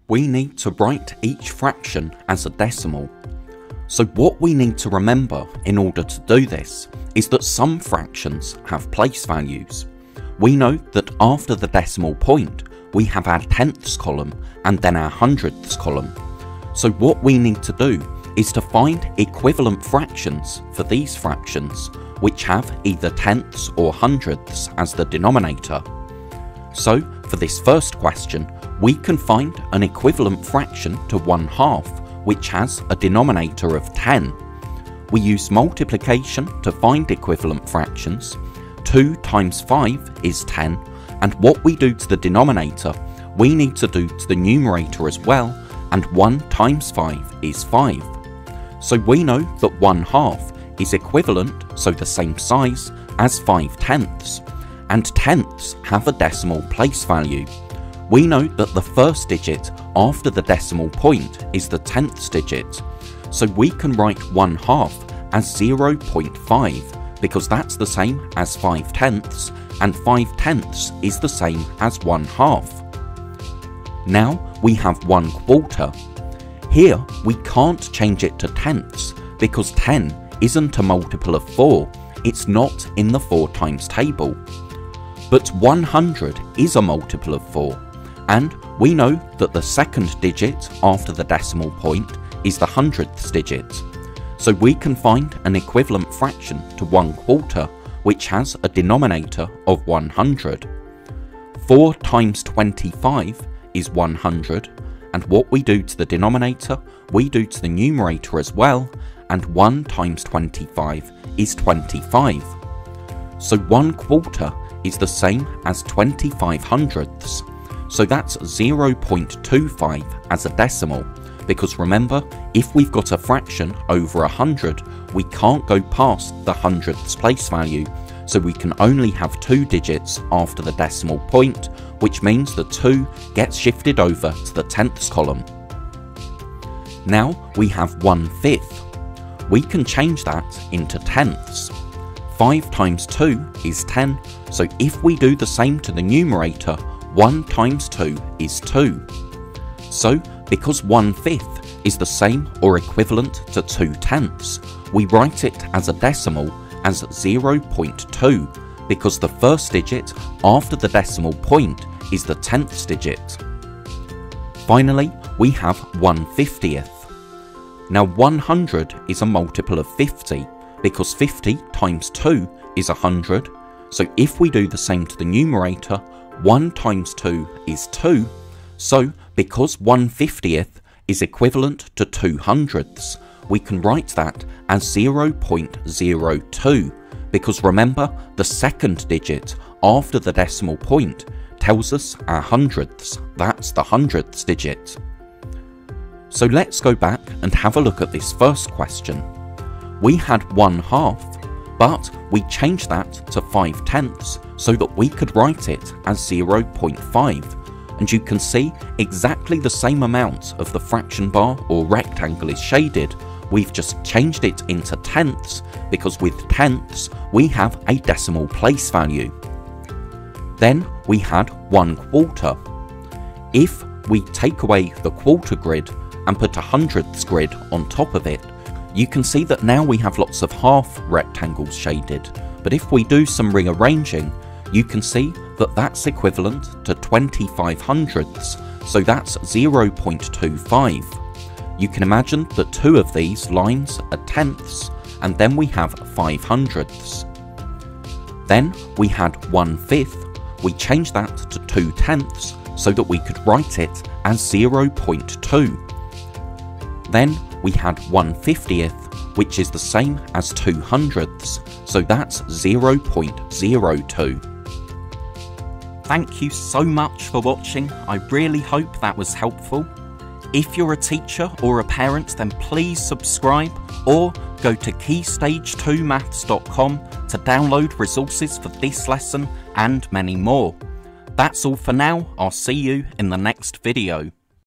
we need to write each fraction as a decimal. So what we need to remember in order to do this is that some fractions have place values. We know that after the decimal point we have our tenths column and then our hundredths column. So what we need to do is to find equivalent fractions for these fractions which have either tenths or hundredths as the denominator. So for this first question, we can find an equivalent fraction to 1/2 which has a denominator of 10. We use multiplication to find equivalent fractions. 2 times 5 is 10, and what we do to the denominator we need to do to the numerator as well, and 1 times 5 is 5. So we know that 1/2 is equivalent, so the same size, as 5/10, and tenths have a decimal place value. We know that the first digit after the decimal point is the tenths digit, so we can write 1/2 as 0.5 because that's the same as 5/10, and 5/10 is the same as 1/2. Now we have 1/4. Here we can't change it to tenths because 10 isn't a multiple of 4, it's not in the 4 times table. But 100 is a multiple of 4, and we know that the second digit after the decimal point is the hundredths digit. So we can find an equivalent fraction to 1/4 which has a denominator of 100. 4 times 25 is 100, and what we do to the denominator we do to the numerator as well, and 1 times 25 is 25. So 1/4 is the same as 25 hundredths, so that's 0.25 as a decimal, because remember, if we've got a fraction over 100 we can't go past the hundredths place value, so we can only have 2 digits after the decimal point, which means the 2 gets shifted over to the tenths column. Now we have 1/5. We can change that into tenths. 5 times 2 is 10, so if we do the same to the numerator, 1 times 2 is 2. So because 1/5 is the same or equivalent to 2/10, we write it as a decimal as 0.2 because the first digit after the decimal point is the tenths digit. Finally, we have 1/50th. Now 100 is a multiple of 50 because 50 times 2 is 100, so if we do the same to the numerator, 1 times 2 is 2, so because 1/50th is equivalent to 2 hundredths, we can write that as 0.02 because remember, the second digit after the decimal point tells us our hundredths, that's the hundredths digit. So let's go back and have a look at this first question. We had 1/2, but we changed that to 5/10 so that we could write it as 0.5, and you can see exactly the same amount of the fraction bar or rectangle is shaded. We've just changed it into tenths because with tenths we have a decimal place value. Then we had 1/4. If we take away the quarter grid and put a hundredths grid on top of it, you can see that now we have lots of half rectangles shaded, but if we do some rearranging, you can see that that's equivalent to 25 hundredths, so that's 0.25. You can imagine that 2 of these lines are tenths, and then we have 5 hundredths. Then we had 1/5, we changed that to 2/10 so that we could write it as 0.2. Then we had 1/50th, which is the same as 2 hundredths, so that's 0.02. Thank you so much for watching, I really hope that was helpful. If you're a teacher or a parent, then please subscribe or go to keystage2maths.com to download resources for this lesson and many more. That's all for now, I'll see you in the next video.